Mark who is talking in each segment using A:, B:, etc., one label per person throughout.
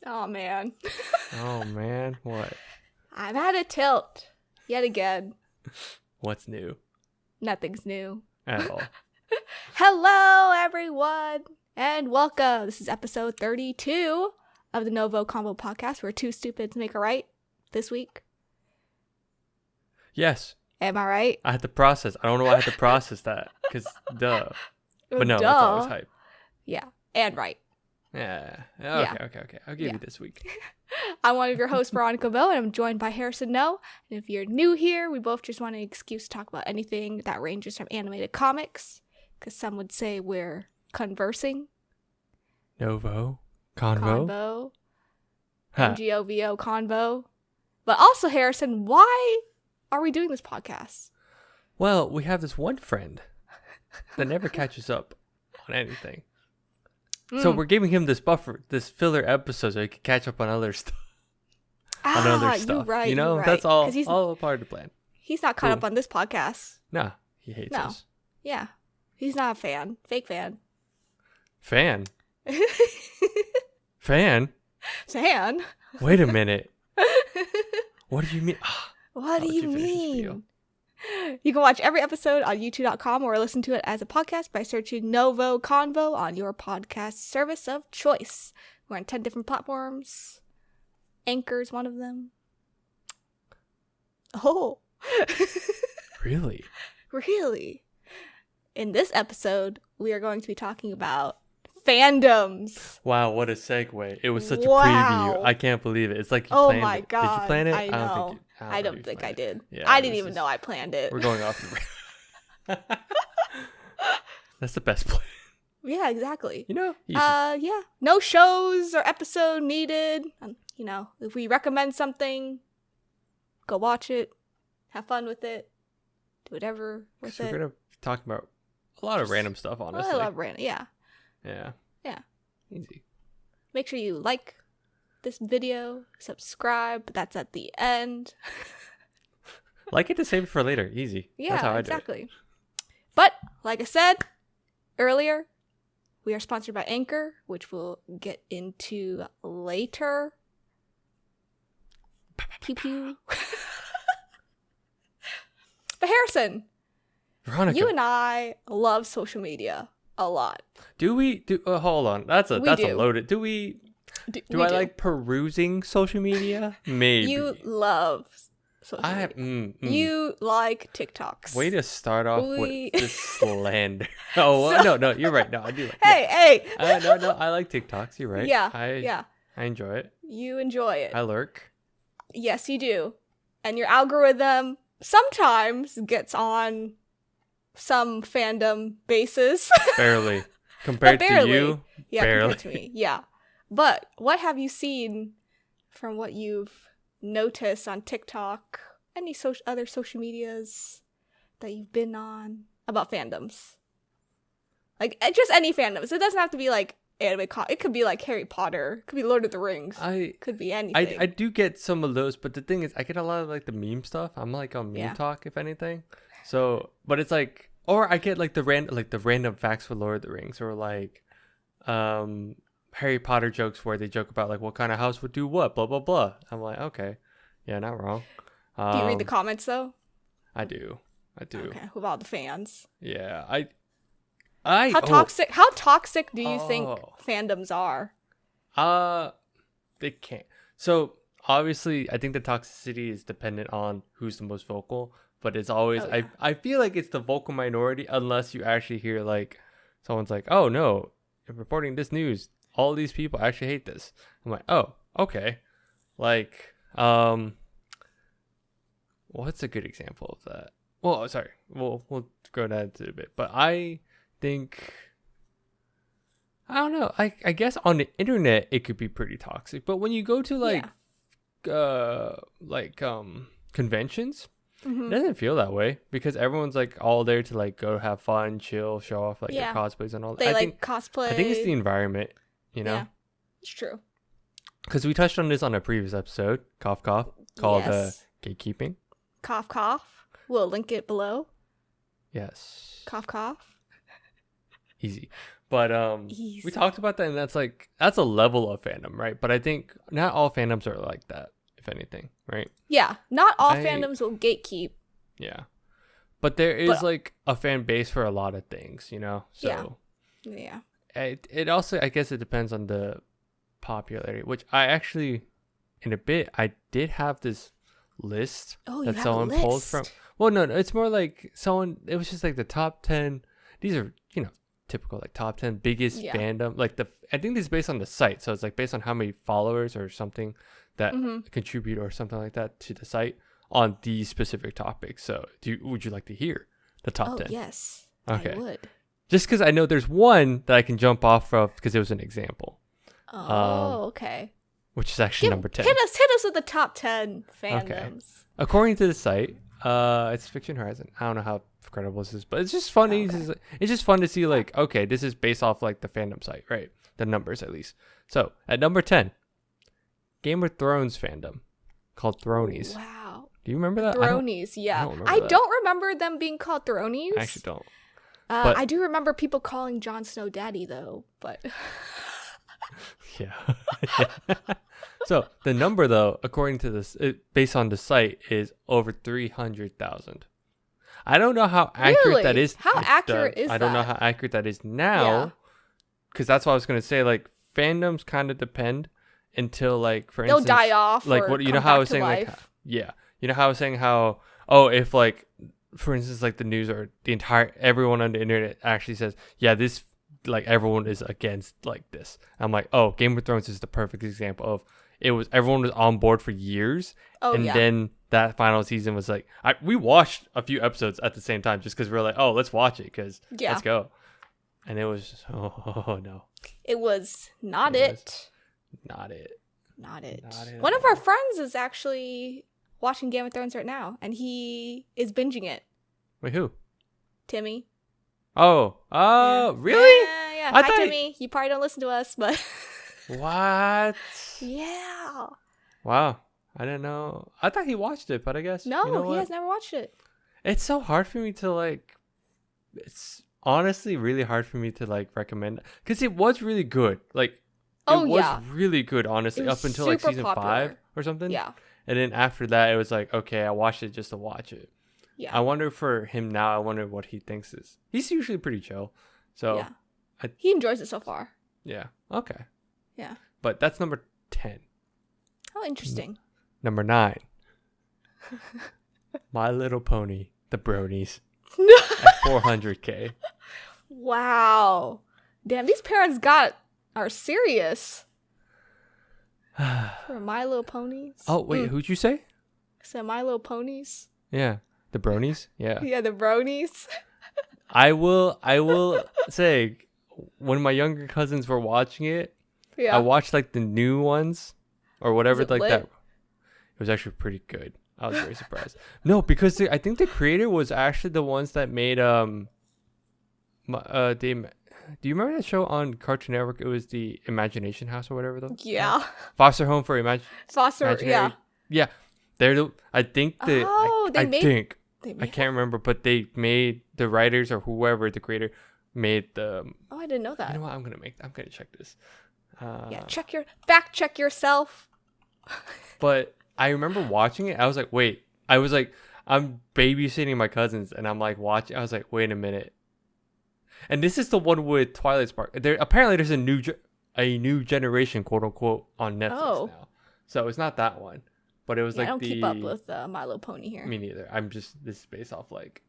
A: Oh, man.
B: Oh, man. What?
A: I'm at a tilt. Yet again.
B: What's new?
A: Nothing's new.
B: At all.
A: Hello, everyone, and welcome. This is episode 32 of the NgoVo Convo podcast, where two stupids make a right this week.
B: Yes.
A: Am I right?
B: I had to process. I don't know why I had to process that. Because, duh. But no, that's always hype.
A: Yeah, and right.
B: Yeah. Okay. I'll give you this week.
A: I'm one of your hosts, Veronica Vo, and I'm joined by Harrison No. And if you're new here, we both just want an excuse to talk about anything that ranges from animated comics, because some would say we're conversing.
B: NgoVo Convo.
A: Convo. NgoVo Convo. But also, Harrison, why are we doing this podcast?
B: Well, we have this one friend that never catches up on anything. So we're giving him this buffer, this filler episode, so he can catch up on other stuff.
A: You're right.
B: You know,
A: you're right.
B: that's all a part of the plan.
A: He's not caught up on this podcast.
B: Nah, he hates us.
A: Yeah. He's not a fan. Fake fan.
B: Fan? Fan?
A: Fan?
B: Wait a minute. What do you mean?
A: What do you mean? You can watch every episode on youtube.com or listen to it as a podcast by searching NgoVo Convo on your podcast service of choice. We're on 10 different platforms. Anchor is one of them. Oh.
B: Really?
A: Really? In this episode, we are going to be talking about fandoms.
B: Wow, what a segue. It was such a preview. I can't believe it. It's like you planned
A: my
B: it.
A: God.
B: Did you plan it?
A: I know. I don't think I did. Yeah, I didn't even know I planned it.
B: We're going off the That's the best plan.
A: Yeah, exactly.
B: You know? Easy.
A: Yeah. No shows or episode needed. You know, if we recommend something, go watch it. Have fun with it. Do whatever with it.
B: We're going to talk about a lot of random stuff, honestly.
A: I love random. Yeah.
B: Yeah.
A: Yeah.
B: Easy. Make
A: sure you like this video, subscribe, but that's at the end.
B: Like it to save it for later. Easy.
A: Yeah,
B: that's how I
A: exactly.
B: Do it.
A: But, like I said earlier, we are sponsored by Anchor, which we'll get into later. Pew pew. But Harrison,
B: Veronica,
A: you and I love social media a lot.
B: Do we? Hold on. That's a loaded. Do we? Do I like perusing social media? Maybe.
A: You love social media. You like TikToks.
B: Way to start off with this slander. Oh, no, you're right. No, I do.
A: Hey.
B: No, I like TikToks. You're right.
A: Yeah,
B: I enjoy it.
A: You enjoy it.
B: I lurk.
A: Yes, you do. And your algorithm sometimes gets on some fandom basis.
B: Barely. Compared to you?
A: Yeah,
B: barely.
A: Compared to me. Yeah. But what have you seen from what you've noticed on TikTok? Any other social medias that you've been on about fandoms? Like, just any fandoms. It doesn't have to be like anime. It could be like Harry Potter. It could be Lord of the Rings. Could be anything.
B: I do get some of those, but the thing is, I get a lot of like the meme stuff. I'm like on meme talk, if anything. So, but it's like, or I get like the random facts for Lord of the Rings, or like, Harry Potter jokes where they joke about like what kind of house would do what, blah blah blah. I'm like, okay, yeah, not wrong.
A: Do you read the comments though?
B: I do.
A: Okay, with all the fans.
B: Yeah,
A: How toxic do you think fandoms are?
B: They can't. So obviously, I think the toxicity is dependent on who's the most vocal. But it's always, I feel like it's the vocal minority unless you actually hear like someone's like, oh no, I'm reporting this news. All these people actually hate this. I'm like, oh, okay. Like, what's a good example of that? Well, sorry, we'll go down to a bit. But I think, I don't know. I guess on the internet it could be pretty toxic. But when you go to conventions.
A: Mm-hmm.
B: It doesn't feel that way because everyone's like all there to like go have fun, chill, show off like their cosplays and all that.
A: They cosplay.
B: I think it's the environment, you know?
A: Yeah, it's true.
B: Because we touched on this on a previous episode, cough, called gatekeeping.
A: Cough, cough. We'll link it below.
B: Yes.
A: Cough, cough.
B: Easy. But
A: Easy.
B: we talked about that, and that's a level of fandom, right? But I think not all fandoms are like that, if anything, right?
A: Yeah, not all fandoms will gatekeep.
B: Yeah. But there is like a fan base for a lot of things, you know? So
A: yeah.
B: It also, I guess it depends on the popularity, which I actually, in a bit, I did have this list that someone pulled from. Well, no, it's more like it was just like the top 10. These are, typical like top 10 biggest fandom. Like I think this is based on the site. So it's like based on how many followers or something that contribute or something like that to the site on these specific topics. So would you like to hear the top 10?
A: Yes,
B: okay.
A: I would.
B: Just because I know there's one that I can jump off of because it was an example.
A: Okay.
B: Which is actually number 10.
A: Hit us with the top 10 fandoms. Okay.
B: According to the site, it's Fiction Horizon. I don't know how credible this is, but it's just funny. Okay. It's just fun to see like, okay, this is based off like the fandom site, right? The numbers at least. So at number 10, Game of Thrones fandom called Thronies.
A: Wow.
B: Do you remember that?
A: Thronies, yeah. I don't remember them being called Thronies.
B: I actually don't.
A: But I do remember people calling Jon Snow Daddy though, but
B: yeah. So the number though, according to this, based on the site, is over 300,000. I don't know how accurate that is.
A: How accurate is that?
B: I don't know how accurate that is now, because that's what I was gonna say. Like fandoms kind of depend until like, for instance,
A: they'll die off.
B: Like what how I was saying, like how I was saying how if like, for instance, like the news or everyone on the internet actually says, yeah, this, like everyone is against like this. I'm like, oh, Game of Thrones is the perfect example of everyone was on board for years. Then that final season was like, we watched a few episodes at the same time just because we were like, oh, let's watch it because let's go. And it was just, oh no.
A: It was not it.
B: Not it.
A: One of our friends is actually watching Game of Thrones right now, and he is binging it.
B: Wait, who?
A: Timmy.
B: Oh, really?
A: Yeah. Hi, Timmy. You probably don't listen to us, but
B: what?
A: Yeah.
B: Wow, I didn't know. I thought he watched it, but I guess
A: no, he has never watched it.
B: It's so hard for me to like. It's honestly really hard for me to like recommend because it was really good. Like, it was really good, honestly, up until like season 5 or something.
A: Yeah.
B: And then after that, it was like, okay, I watched it just to watch it.
A: Yeah.
B: I wonder for him now. I wonder what he thinks is. He's usually pretty chill, so
A: yeah. He enjoys it so far.
B: Yeah. Okay.
A: Yeah.
B: But that's number 10.
A: Oh, interesting.
B: Number 9. My Little Pony, the Bronies, at 400K.
A: Wow. Damn, these parents are serious. For My Little Ponies.
B: Oh wait, who'd you say?
A: I said My Little Ponies.
B: Yeah, the Bronies. Yeah.
A: Yeah, the Bronies.
B: I will say, when my younger cousins were watching it, I watched like the new ones or whatever like that. It was actually pretty good. I was very surprised. No, because I think the creator was actually the ones that made do you remember that show on Cartoon Network? It was the Imagination House or whatever though.
A: Yeah.
B: Foster Home for
A: Imaginary. Yeah.
B: Yeah. I can't remember, but they made the writers or whoever the creator made the.
A: Oh, I didn't know that.
B: You know what? I'm gonna check this.
A: Fact check yourself.
B: But I remember watching it. I was like, I'm babysitting my cousins, and I'm like watching. I was like, wait a minute. And this is the one with Twilight Spark. Apparently there's a new generation, quote unquote, on Netflix now. So it's not that one, but it was like I don't keep
A: up with My Little Pony here.
B: Me neither. This is based off like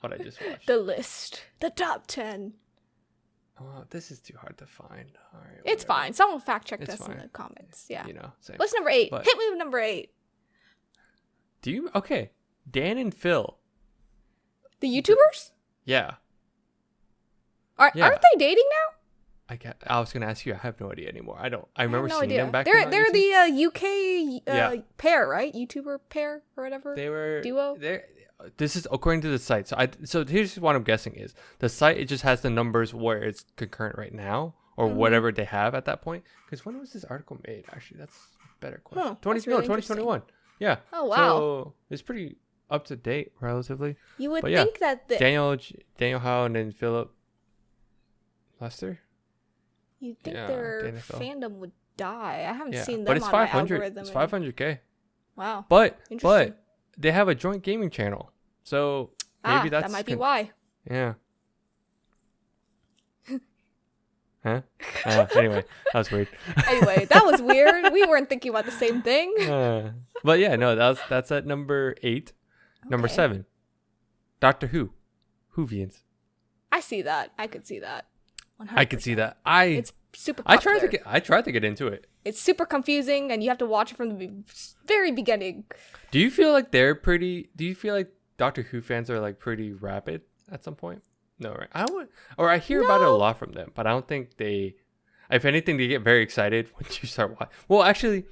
B: what I just watched.
A: The list, the top 10.
B: Oh, this is too hard to find. All right,
A: it's fine. Someone will fact check us in the comments. Yeah.
B: Same.
A: What's number 8? Hit me with number 8.
B: Okay, Dan and Phil.
A: The YouTubers?
B: Yeah.
A: Aren't they dating now?
B: I was gonna ask you. I have no idea anymore. I remember seeing them back.
A: They're the UK pair, right? YouTuber pair or whatever.
B: They were
A: duo.
B: This is according to the site. So here's what I'm guessing is the site. It just has the numbers where it's concurrent right now or whatever they have at that point. Because when was this article made? Actually, that's a better question. 2021. Yeah.
A: Oh wow.
B: So it's pretty up to date, relatively.
A: You would think that
B: Daniel Howe and then Philip Lester.
A: You'd think
B: Yeah,
A: their
B: the NFL.
A: fandom would die. I haven't
B: Yeah,
A: seen them
B: but it's
A: on my
B: 500.
A: algorithm.
B: It's 500K.
A: Wow.
B: But
A: Interesting.
B: they have a joint gaming channel, so maybe
A: that might be why.
B: Yeah. Huh? Anyway, that was weird.
A: Anyway, that was weird. We weren't thinking about the same thing.
B: But yeah, no, that's at number 8. Number
A: Okay.
B: 7, Doctor Who, Whovians.
A: I see that. I could see that. 100%.
B: I could see that.
A: It's super popular.
B: I tried to get into it.
A: It's super confusing, and you have to watch it from the very beginning.
B: Do you feel like they're pretty? Do you feel like Doctor Who fans are like pretty rabid at some point? No, right? I hear about it a lot from them, but I don't think they. If anything, they get very excited when you start watching. Well, actually,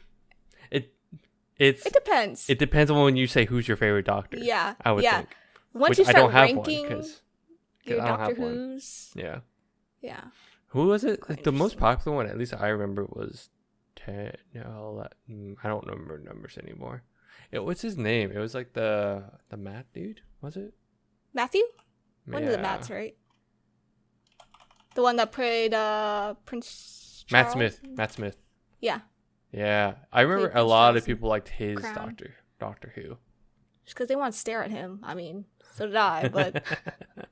B: it
A: depends.
B: It depends on when you say who's your favorite Doctor.
A: Yeah,
B: I would think.
A: Once
B: Which
A: you
B: I
A: start
B: don't have
A: ranking
B: one, 'cause
A: your
B: I don't
A: Doctor
B: have one.
A: Who's,
B: Yeah.
A: yeah,
B: Who was it?
A: Quite
B: Like, the most
A: interesting.
B: popular one, at least I remember, was 10. No, I don't remember numbers anymore. What's his name? It was like the Matt dude, was it?
A: Matthew. One of the
B: Yeah.
A: Matts, right? The one that played Prince
B: Matt
A: Charles?
B: Smith. Matt Smith.
A: Yeah,
B: Yeah, I remember a
A: Prince
B: lot
A: Charles
B: of people liked his
A: Crown.
B: Doctor Who.
A: just because they want to stare at him. I mean, so did I, but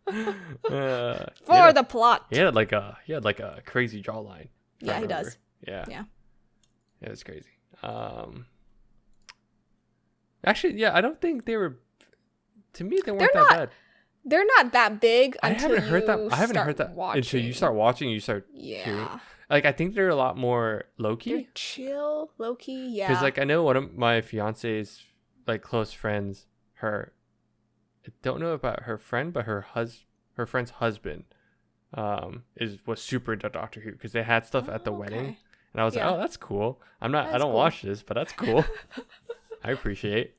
B: Uh,
A: for the plot.
B: he had like a crazy jawline. if I
A: Yeah, he
B: remember.
A: does.
B: Yeah.
A: Yeah.
B: It was crazy. Actually, yeah, I don't think they were. To me, they weren't
A: They're
B: that
A: not
B: bad.
A: They're not that big
B: I
A: until
B: haven't heard that.
A: you
B: I haven't
A: start
B: heard that
A: watching.
B: until you start watching. You start hearing.
A: Yeah,
B: Like, I think they're a lot more low
A: they're
B: key.
A: chill, low key. Yeah,
B: Because like I know one of my fiance's like close friends, I don't know about her friend, but her friend's husband, was super into Doctor Who because they had stuff at the wedding,
A: okay.
B: and I was
A: Yeah.
B: like, oh, that's cool. I
A: That's
B: don't
A: cool.
B: watch this, but that's cool. I appreciate.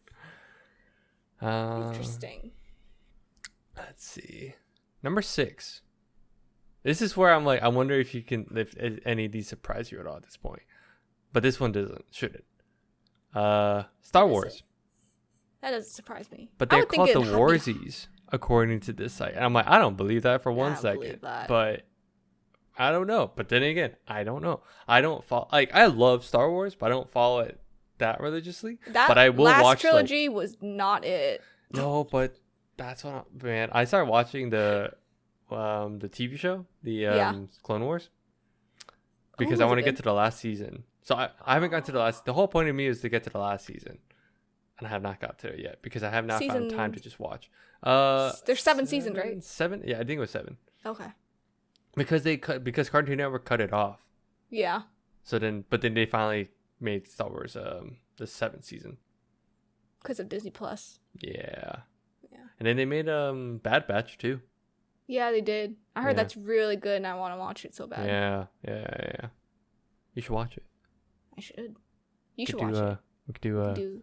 A: Interesting.
B: Let's see, number 6. This is where I'm like, I wonder if any of these surprise you at all at this point, but this one shouldn't. Star
A: What is
B: Wars.
A: it? That doesn't surprise me.
B: But
A: I
B: they're
A: would think
B: called the
A: it'd
B: Warsies, according to this site. And I'm like, I don't believe that for one
A: I don't
B: second.
A: believe that.
B: But I don't know. But then again, I don't know. I don't follow. Like, I love Star Wars, but I don't follow it that religiously.
A: That
B: but I will
A: last
B: watch
A: trilogy was not it.
B: no, but that's what man. I started watching the TV show, the Clone Wars, because I
A: was
B: want
A: it
B: to get
A: good?
B: to the last season. So I haven't gotten to the last. The whole point of me is to get to the last season. And I have not got to it yet because I have not found time to just watch.
A: There's 7 seasons, right?
B: 7? Yeah, I think it was 7.
A: Okay.
B: Because Cartoon Network cut it off.
A: Yeah.
B: So then they finally made Star Wars the 7th season.
A: Because of Disney Plus.
B: Yeah.
A: Yeah.
B: And then they made Bad Batch too.
A: Yeah, they did. I heard
B: Yeah.
A: that's really good, and I want to watch it so bad.
B: Yeah. You should watch it.
A: I should. You should watch it.
B: We could do
A: Do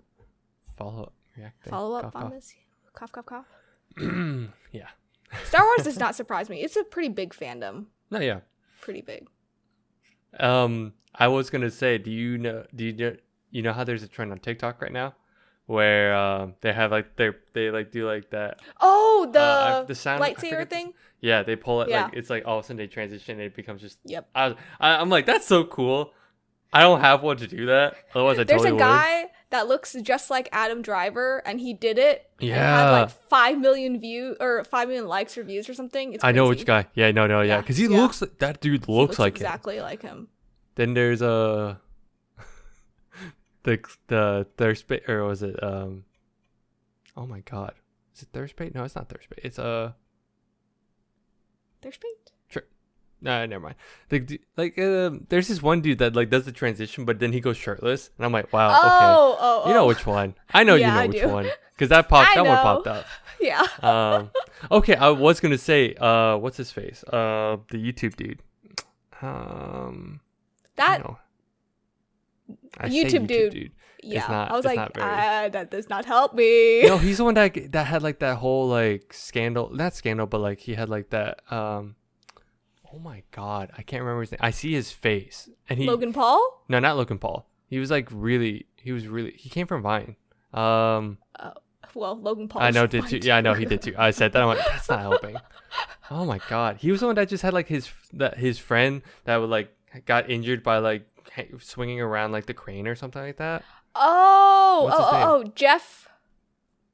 B: follow up react.
A: follow up
B: Cough,
A: on
B: cough.
A: this. Cough, cough, cough.
B: Yeah.
A: Star Wars does not surprise me. It's a pretty big fandom.
B: No, yeah.
A: Pretty big.
B: I was gonna say, do you know how there's a trend on TikTok right now where they have like they like do like that
A: Oh, the
B: sound I
A: lightsaber
B: forget the-
A: thing?
B: yeah, they pull it
A: Yeah.
B: like it's like all of a sudden they transition and it becomes just
A: Yep.
B: I'm like, that's so cool. I don't have one to do that, otherwise I
A: There's
B: totally
A: a guy that looks just like Adam Driver, and he did it. And
B: Yeah.
A: had like 5 million views or 5 million likes or views or something. It's
B: I know
A: crazy.
B: which guy. Yeah, no, yeah, because he
A: Yeah.
B: looks like that dude
A: He
B: looks like him.
A: exactly like him.
B: Then there's the thirst bait, or was it oh my god, is it thirst bait? No, it's not thirst bait. It's
A: There's bait.
B: nah, never mind. There's this one dude that like does the transition, but then he goes shirtless, and I'm like, wow, okay, you know which one? I know
A: Yeah,
B: you know
A: I
B: which
A: do.
B: one because that
A: I
B: one
A: know.
B: popped up.
A: Yeah.
B: Okay, I was gonna say what's his face? The YouTube dude.
A: That
B: no. I say
A: YouTube dude. Yeah.
B: not-
A: I was
B: it's
A: like,
B: not very-
A: that does not help me.
B: No, he's the one that had like that whole like scandal, not scandal, but like he had like that oh my god, I can't remember his name. I see his face, and
A: Logan Paul?
B: no, not Logan Paul. He was he came from Vine.
A: Well, Logan Paul.
B: I know did too. Yeah, I know he did too. I said that. I'm like, that's not helping. Oh my god, he was the one that just had like his friend that would like got injured by like swinging around like the crane or something like that.
A: Oh,
B: What's his name?
A: Jeff.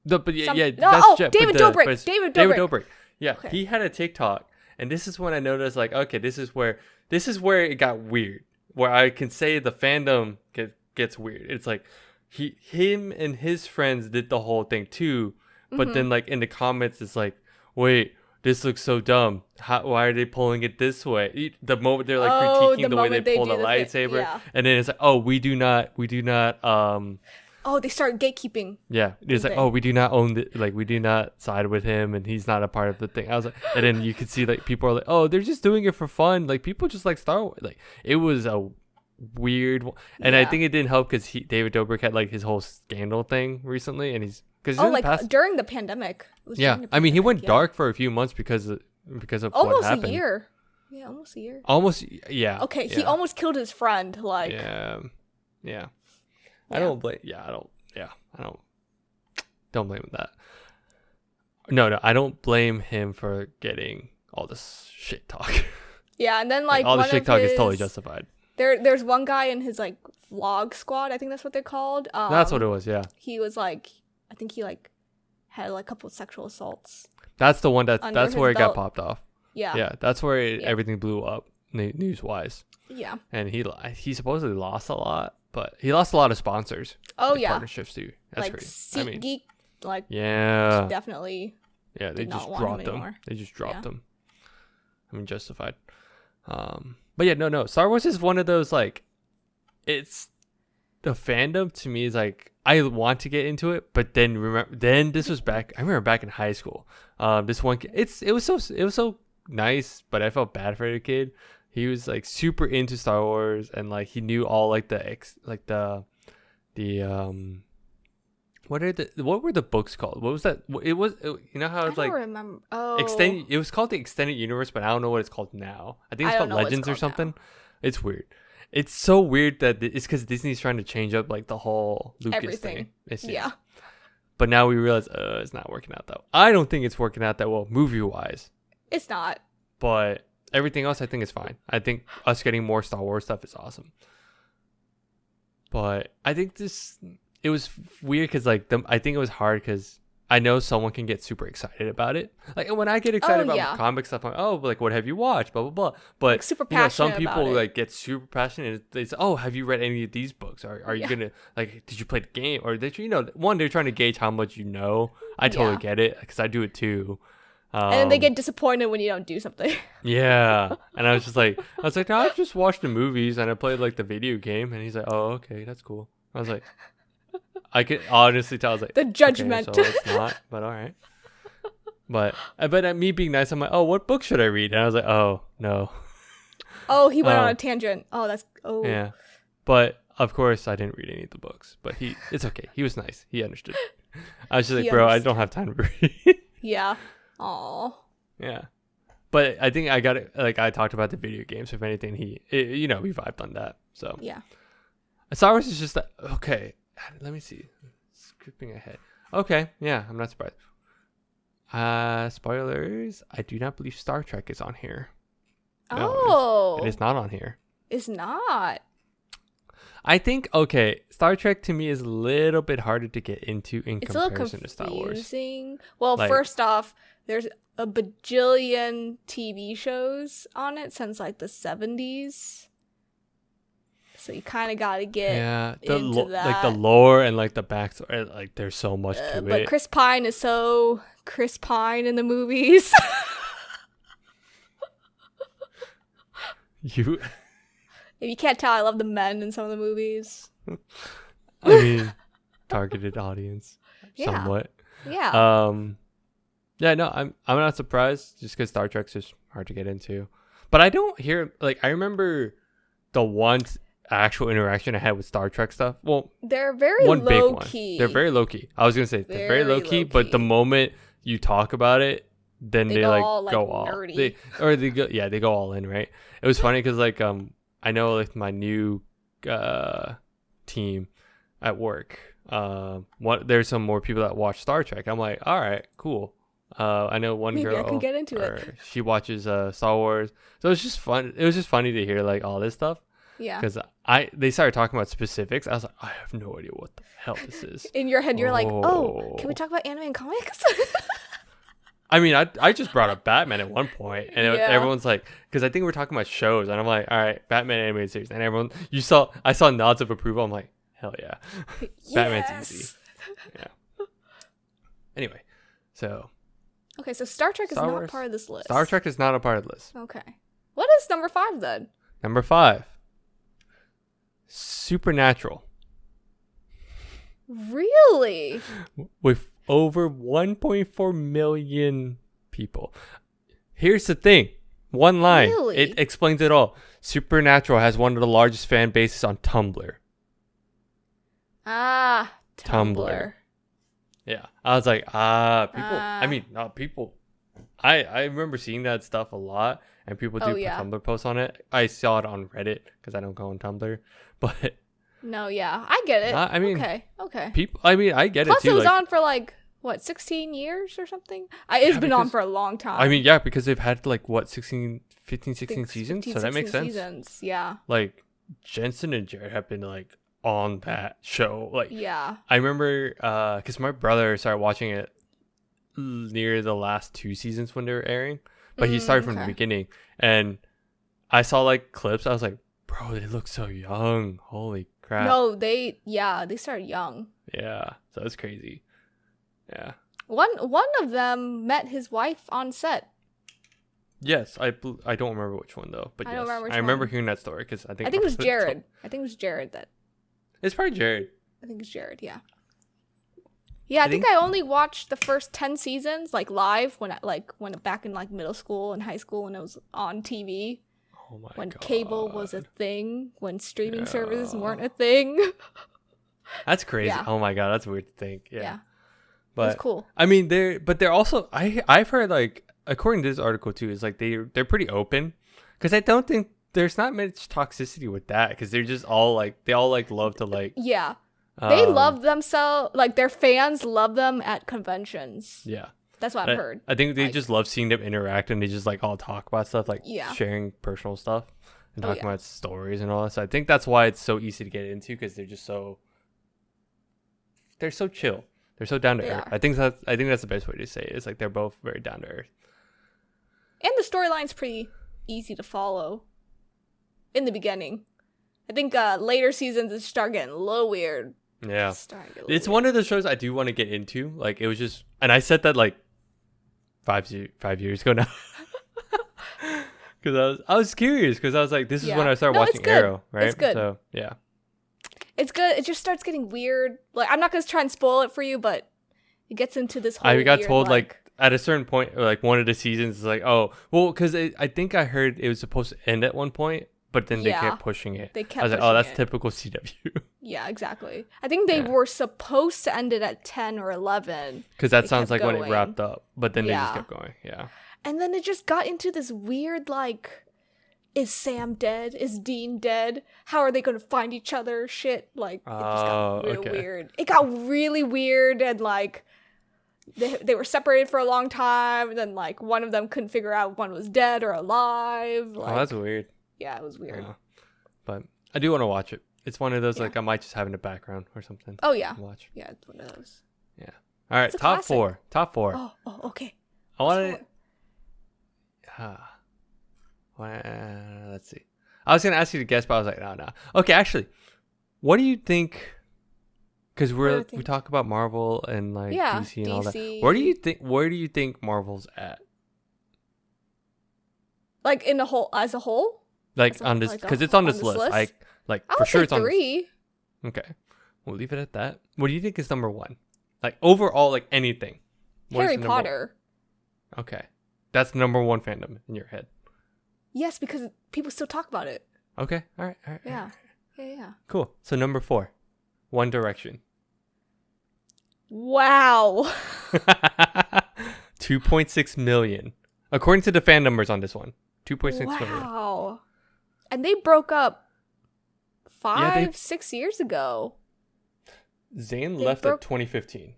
B: But yeah,
A: No,
B: that's Jeff.
A: David Dobrik.
B: David Dobrik. Yeah,
A: Okay.
B: he had a TikTok, and this is when I noticed like, okay, this is where it got weird. Where I can say the fandom gets weird. It's like him and his friends did the whole thing too, but then like in the comments it's like, wait, this looks so dumb. Why are they pulling it this way? The moment they're like critiquing the way they pull the lightsaber, and then it's like, oh, we do not.
A: Oh, they start gatekeeping.
B: Yeah, it's like, oh, we do not own the, like, we do not side with him, and he's not a part of the thing. I was like, and then you could see like people are like, oh, they're just doing it for fun. Like people just like Star Wars. Like it was a weird, and I think it didn't help because David Dobrik had like his whole scandal thing recently, and
A: during the pandemic.
B: I mean, he went dark for a few months because of what happened.
A: Almost a year. Yeah, almost a year.
B: Almost, yeah.
A: Okay, he almost killed his friend. Like,
B: yeah. I don't blame. Yeah, I don't. Don't blame him that. No, I don't blame him for getting all this shit talk.
A: Yeah, and then like
B: all the shit talk is totally justified.
A: There's one guy in his like vlog squad. I think that's what they're called.
B: That's what it was. Yeah.
A: He was like, I think he like had like a couple of sexual assaults.
B: That's the one that's where it got popped off.
A: Yeah.
B: Yeah, that's where everything blew up news wise.
A: Yeah.
B: And he supposedly lost a lot. But he lost a lot of sponsors.
A: Oh,
B: like
A: yeah.
B: Partnerships too. That's crazy.
A: SeatGeek, like,
B: yeah,
A: definitely.
B: Yeah, they just dropped them. They just dropped them. I mean, justified. But yeah, no. Star Wars is one of those like, it's the fandom to me is like I want to get into it, but then this was back. I remember back in high school. This one, it was so nice, but I felt bad for the kid. He was like super into Star Wars, and like he knew all like what were the books called? What was that? It was you know how it's like, I don't
A: remember. Oh,
B: it was called the Extended Universe, but I don't know what it's called now. I think it's called Legends or something. Now. It's weird. It's so weird that it's because Disney's trying to change up like the whole Lucas thing.
A: Yeah.
B: But now we realize it's not working out though. I don't think it's working out that well movie wise.
A: It's not.
B: But everything else I think is fine. I think us getting more Star Wars stuff is awesome. But I think it was weird because like I think it was hard because I know someone can get super excited about it. Like when I get excited about comic stuff, I'm like, oh, like what have you watched? Blah blah blah. But
A: like, super passionate
B: some people
A: about it.
B: like get super passionate. They say, oh, have you read any of these books? Are you gonna like? Did you play the game? Or they're trying to gauge how much you know. I totally get it because I do it too.
A: And then they get disappointed when you don't do something.
B: Yeah. And I was like, no, I've just watched the movies and I played like the video game. And he's like, oh, okay, that's cool. I was like, I could honestly tell. I was like,
A: the judgment.
B: Okay, so it's not, but all right. But at me being nice, I'm like, oh, what book should I read? And I was like, oh, no.
A: Oh, he went on a tangent.
B: Yeah. But of course, I didn't read any of the books. But it's okay. He was nice. He understood. I was just like, bro, I don't have time to read.
A: Yeah. Aww.
B: Yeah. But I think I got it. Like I talked about the video games. If anything, we vibed on that. So
A: yeah.
B: Star Wars is just that. Okay. Let me see. Skipping ahead. Okay. Yeah. I'm not surprised. Spoilers. I do not believe Star Trek is on here. No, it is not on here.
A: It's not.
B: I think, Star Trek to me is a little bit harder to get into in comparison to Star Wars.
A: Well, like, first off, there's a bajillion TV shows on it since like the 70s. So you kind of got to get into that.
B: Like the lore and like the backstory, like there's so much to it.
A: But Chris Pine is so Chris Pine in the movies. If you can't tell, I love the men in some of the movies.
B: I mean, targeted audience, somewhat.
A: Yeah.
B: Yeah. No, I'm not surprised just because Star Trek's just hard to get into. But I don't hear I remember the one actual interaction I had with Star Trek stuff. Well,
A: they're very low key.
B: They're very low key. I was gonna say they're very low key, but the moment you talk about it, then they go all nerdy. They go all in, right? It was funny because I know like my new team at work. There's some more people that watch Star Trek. I'm like, all right, cool. I know one
A: Maybe
B: girl.
A: I can get into it.
B: She watches Star Wars, so it's just fun. It was just funny to hear like all this stuff.
A: Yeah.
B: Because they started talking about specifics. I was like, I have no idea what the hell this is.
A: In your head, you're like, oh, can we talk about anime and comics?
B: I mean, I just brought up Batman at one point, and
A: Yeah.
B: everyone's like, because I think we're talking about shows, and I'm like, all right, Batman animated series, and everyone, I saw nods of approval. I'm like, hell yeah, Batman's easy. Yeah. Anyway, so.
A: Okay, so Star Trek is not part of this list.
B: Star Trek is not a part of the list.
A: Okay. What is number 5 then?
B: Number 5. Supernatural.
A: Really?
B: With over 1.4 million people. Here's the thing. One line.
A: Really?
B: It explains it all. Supernatural has one of the largest fan bases on Tumblr.
A: Ah, Tumblr.
B: Yeah. I was like, people. I mean, not people. I remember seeing that stuff a lot, and people do put Tumblr posts on it. I saw it on Reddit because I don't go on Tumblr. But
A: no, yeah, I get it.
B: I mean,
A: okay.
B: People, I mean, I get
A: Plus,
B: it too.
A: Plus, it was on for like what, 16 years or something. It's been on for a long time.
B: I mean, yeah, because they've had like what 15, 16 seasons, 15, so that makes sense.
A: Seasons, yeah.
B: Like Jensen and Jared have been like on that show. Like,
A: yeah.
B: I remember because my brother started watching it near the last 2 seasons when they were airing, but he started from the beginning, and I saw like clips. I was like, bro, they look so young. Holy crap.
A: No, they started young.
B: Yeah, so it's crazy. Yeah.
A: One of them met his wife on set.
B: Yes, I don't remember which one though, but yes, I remember hearing that story because I think
A: it was Jared. I think it was Jared that.
B: It's probably Jared.
A: I think it's Jared. Yeah. Yeah, I think I only watched the first 10 seasons like live when back in like middle school and high school when it was on TV.
B: Oh my
A: when
B: God.
A: Cable was a thing, when streaming services weren't a thing.
B: That's crazy.
A: Yeah.
B: Oh my God, that's weird to think. Yeah.
A: But it's cool.
B: I mean, they're also I've heard like according to this article too is like they're pretty open because I don't think there's not much toxicity with that because they're just all like they all like love to like
A: yeah. They love themselves, like their fans love them at conventions.
B: Yeah.
A: That's what I've heard.
B: I think they just love seeing them interact and they just like all talk about stuff like sharing personal stuff and talking about stories and all that. So I think that's why it's so easy to get into because they're just they're so chill. They're so down to earth. I think that's the best way to say it. It's like they're both very down to earth.
A: And the storyline's pretty easy to follow in the beginning. I think later seasons it start getting a little weird.
B: Yeah. It's one of the shows I do want to get into. Like it was just, and I said that like 5 years ago now. Because I was curious because I was like, this is when I started watching Arrow, right?
A: It's good.
B: So yeah.
A: It's good. It just starts getting weird. Like I'm not gonna try and spoil it for you, but it gets into this whole.
B: I got told like at a certain point, like one of the seasons is like, oh, well, because I think I heard it was supposed to end at one point, but then they kept pushing it. I was like, oh, that's typical CW.
A: Yeah, exactly. I think they were supposed to end it at 10 or 11.
B: Because that sounds like when it wrapped up, but then they just kept going. Yeah.
A: And then it just got into this weird like. Is Sam dead? Is Dean dead? How are they going to find each other? Shit. Like, it just got real weird. It got really weird and, like, they were separated for a long time. And then, like, one of them couldn't figure out one was dead or alive. Like,
B: that's weird.
A: Yeah, it was weird.
B: But I do want to watch it. It's one of those, like, I might just have in the background or something.
A: Oh, yeah.
B: Watch.
A: Yeah, it's one of those.
B: Yeah. All right, top four. Top 4.
A: Oh, okay.
B: I want to... let's see. I was gonna ask you to guess, but I was like, no. Okay, actually, what do you think? Because we talk about Marvel and like DC and all that. Where do you think Marvel's at?
A: Like in the whole, as a whole.
B: Like on this, because it's on this list. Like for sure it's on.
A: 3.
B: Okay, we'll leave it at that. What do you think is number 1? Like overall, like anything.
A: Harry Potter.
B: Okay, that's the number 1 fandom in your head.
A: Yes, because people still talk about it.
B: Okay. All right.
A: Yeah. Yeah.
B: Cool. So number 4, One Direction.
A: Wow.
B: 2.6 million. According to the fan numbers on this one. 2.6 million.
A: Wow. And they broke up 6 years ago.
B: Zayn left at 2015.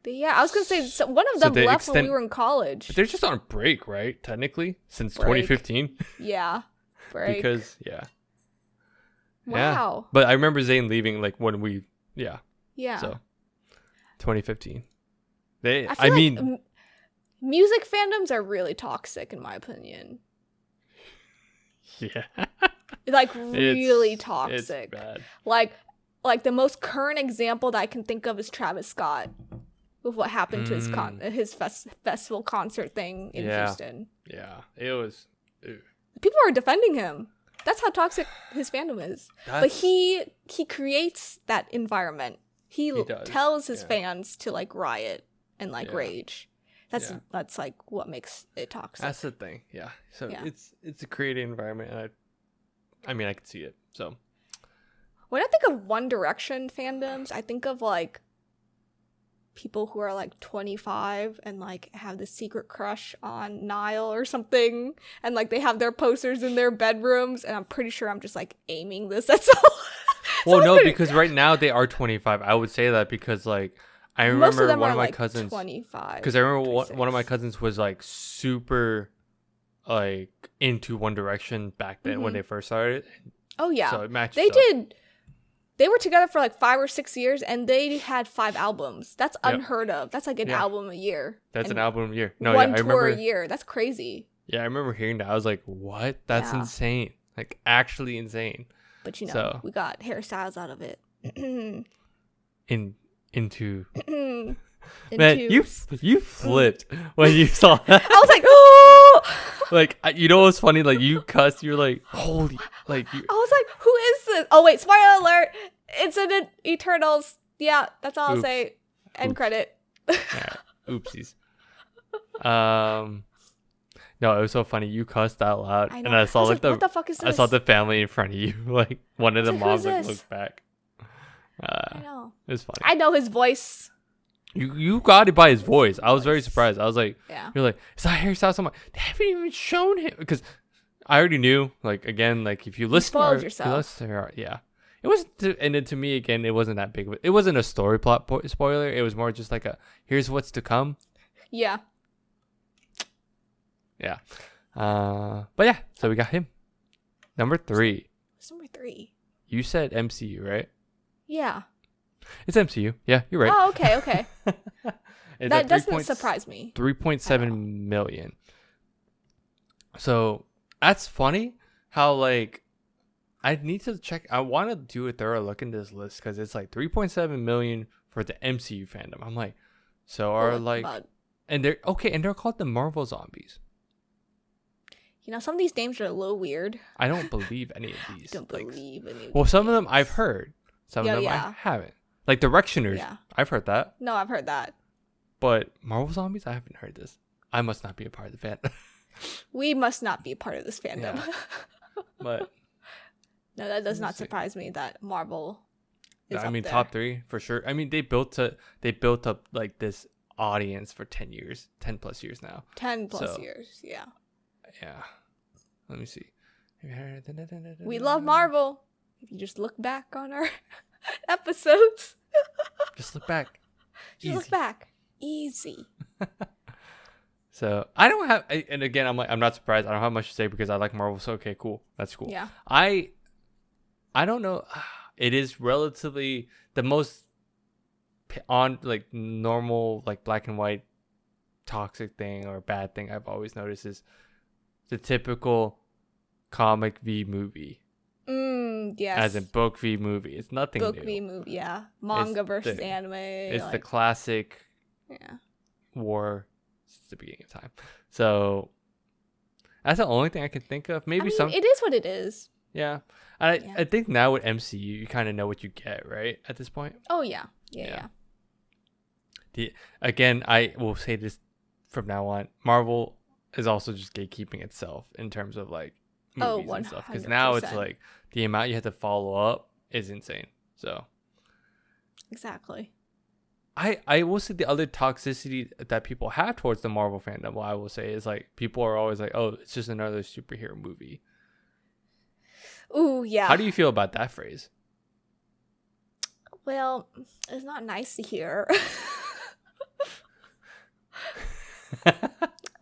A: Yeah, I was gonna say one of
B: So
A: them
B: they
A: left when we were in college.
B: But they're just on break, right? Technically, since
A: Break.
B: 2015.
A: Yeah, break.
B: Because yeah.
A: Wow.
B: But I remember Zayn leaving like when we
A: Yeah.
B: So 2015.
A: I mean, music fandoms are really toxic in my opinion.
B: Yeah.
A: Like really toxic.
B: It's bad.
A: Like the most current example that I can think of is Travis Scott with what happened to his festival concert thing in Houston.
B: Yeah. It was
A: people are defending him. That's how toxic his fandom is. But he creates that environment. He tells his fans to like riot and like rage. That's like what makes it toxic.
B: That's the thing. Yeah. So it's a creative environment, and I mean I can see it. So
A: when I think of One Direction fandoms, I think of like people who are like 25 and like have this secret crush on Niall or something, and like they have their posters in their bedrooms, and I'm pretty sure I'm just like aiming this at someone.
B: Well, no, because right now they are 25. I would say that because like I remember one of my cousins
A: 25.
B: Because I remember one of my cousins was like super like into One Direction back then when they first started.
A: Oh yeah.
B: So it matched.
A: They were together for like 5 or 6 years, and they had 5 albums. That's unheard of. That's like an album a year.
B: That's an album a year. No,
A: one tour a year. That's crazy.
B: Yeah, I remember hearing that. I was like, "What? That's insane! Like actually insane."
A: But you know, we got hairstyles out of it.
B: Into. Man, you flipped when you saw that.
A: I was like, oh!
B: Like, you know what's funny? Like, you cussed. You're like, holy. Like, I
A: was like, who is this? Oh, wait, spoiler alert. It's in Eternals. Yeah, that's all I'll say. End credit.
B: Right. Oopsies. No, it was so funny. You cussed out loud. And I saw like what
A: the fuck is this?
B: I saw the family in front of you. Like, one of the moms like looked back.
A: I know.
B: It was funny.
A: I know his voice.
B: You got it by his voice. I was very surprised. I was like, you're like, is that hairstyle someone? They haven't even shown him because I already knew. Like again, like if you listen to her, it wasn't. And then to me again, it wasn't that big. It wasn't a story plot spoiler. It was more just like a here's what's to come.
A: Yeah.
B: Yeah. But yeah, so we got him. Number 3.
A: What's number 3?
B: You said MCU, right?
A: Yeah.
B: It's MCU. Yeah, you're right.
A: Oh, okay. That doesn't surprise me.
B: 3.7 million. So that's funny how like I need to check. I want to do a thorough look into this list because it's like 3.7 million for the MCU fandom. I'm like, so are like, and they're okay, and they're called the Marvel Zombies.
A: You know, some of these names are a little weird.
B: I don't believe any of these.
A: Don't believe any of these.
B: Well, some of them I've heard. Some of them I haven't. Like Directioners. Yeah. I've heard that.
A: No, I've heard that.
B: But Marvel Zombies, I haven't heard this. I must not be a part of the fandom.
A: We must not be a part of this fandom.
B: Yeah. But
A: no, that does not surprise me that Marvel is
B: I mean,
A: there.
B: top 3 for sure. I mean, they built up like this audience for 10 plus years now.
A: 10 plus years, yeah.
B: Yeah. Let me see.
A: We love Marvel. If you just look back on our episodes.
B: Just look back.
A: Look back. Easy.
B: So I don't have, and again, I'm not surprised. I don't have much to say because I like Marvel. So okay, cool. That's cool.
A: Yeah.
B: I don't know. It is relatively the most on like normal, like black and white toxic thing or bad thing I've always noticed is the typical comic v movie.
A: Yes.
B: As in book v movie. It's nothing
A: book
B: new.
A: v movie, yeah. Manga versus anime.
B: It's the classic war since the beginning of time. So that's the only thing I can think of. Maybe
A: it is what it is.
B: Yeah. I think now with MCU you kind of know what you get, right? At this point.
A: Oh yeah. Yeah.
B: Again, I will say this from now on. Marvel is also just gatekeeping itself in terms of like movies and stuff, because now it's like the amount you have to follow up is insane. So
A: exactly.
B: I will say the other toxicity that people have towards the Marvel fandom, what I will say is like people are always like, oh, it's just another superhero movie.
A: Ooh, yeah.
B: How do you feel about that phrase?
A: Well, it's not nice to hear.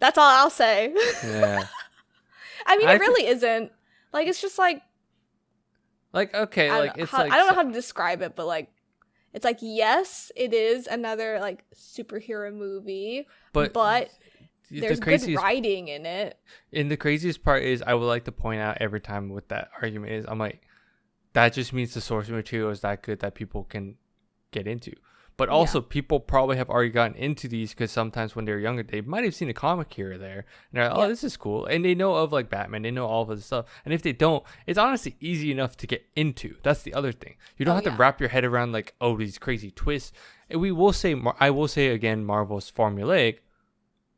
A: That's all I'll say.
B: Yeah.
A: I mean, it really isn't. Like, it's just like
B: okay,
A: I don't know how to describe it, but like, it's like, yes, it is another like superhero movie, but there's good writing in it.
B: And the craziest part is, I would like to point out every time with that argument is, I'm like, that just means the source material is that good that people can get into. But also, people probably have already gotten into these because sometimes when they're younger, they might have seen a comic here or there. And they're like, oh, this is cool. And they know of like Batman. They know all of this stuff. And if they don't, it's honestly easy enough to get into. That's the other thing. You don't have to wrap your head around like, oh, these crazy twists. And I will say again, Marvel's formulaic,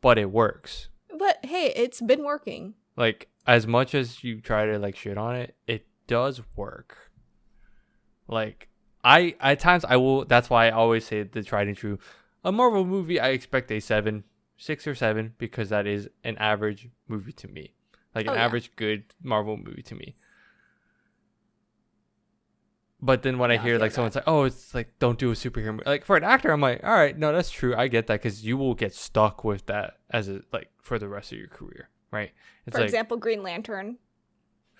B: but it works.
A: But hey, it's been working.
B: Like, as much as you try to like shit on it, it does work. Like, at times I will. That's why I always say the tried and true. A Marvel movie, I expect a 6 or 7, because that is an average movie to me, like an average good Marvel movie to me. But then when I hear like someone's like, "Oh, it's like don't do a superhero movie," like for an actor, I'm like, "All right, no, that's true. I get that because you will get stuck with that as a like for the rest of your career, right?" It's
A: for example, Green Lantern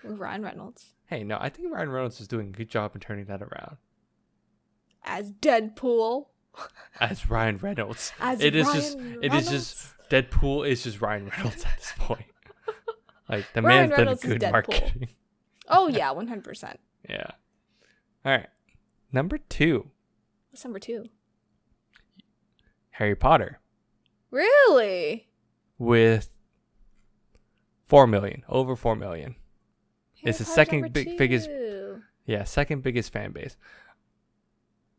A: with Ryan Reynolds.
B: Hey, no, I think Ryan Reynolds is doing a good job in turning that around.
A: As Deadpool.
B: As Ryan Reynolds.
A: It is
B: just Deadpool is just Ryan Reynolds at this point. Like the man's done good marketing.
A: Oh yeah, 100%.
B: Yeah. All right. Number 2.
A: What's number 2?
B: Harry Potter.
A: Really?
B: With 4 million, over 4 million. It's the second biggest. Yeah, second biggest fan base.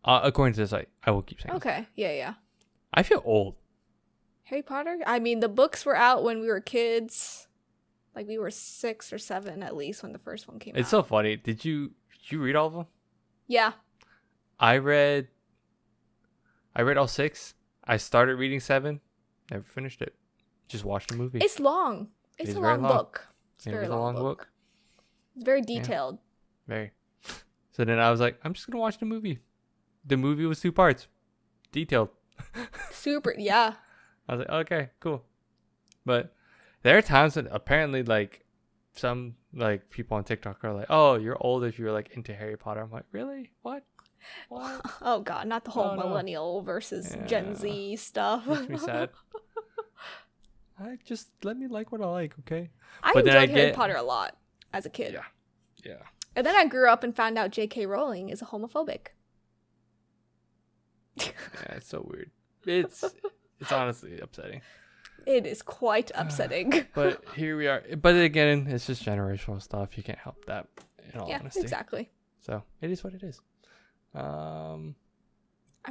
B: According to the site, I will keep saying.
A: Okay, yeah.
B: I feel old.
A: Harry Potter? I mean, the books were out when we were kids. Like, we were 6 or 7 at least when the first one came out.
B: It's so funny. Did you read all of them?
A: Yeah.
B: I read all 6. I started reading 7. Never finished it. Just watched the movie.
A: It's long. It's a long book. It's a very long book. It's very detailed.
B: Yeah. Very. So then I was like, I'm just going to watch the movie. The movie was 2 parts. Detailed.
A: Super, yeah.
B: I was like, okay, cool. But there are times that apparently, like, some, like, people on TikTok are like, oh, you're old if you're, like, into Harry Potter. I'm like, really? What?
A: Oh, God, not the whole millennial versus Gen Z stuff.
B: Makes me sad. Just let me like what I like, okay?
A: I enjoyed Harry Potter a lot as a kid.
B: Yeah.
A: And then I grew up and found out J.K. Rowling is a homophobic.
B: Yeah, it's so weird. It's honestly upsetting.
A: It is quite upsetting.
B: But here we are. But again, it's just generational stuff. You can't help that, in all honesty.
A: Yeah, exactly.
B: So it is what it is.
A: I'm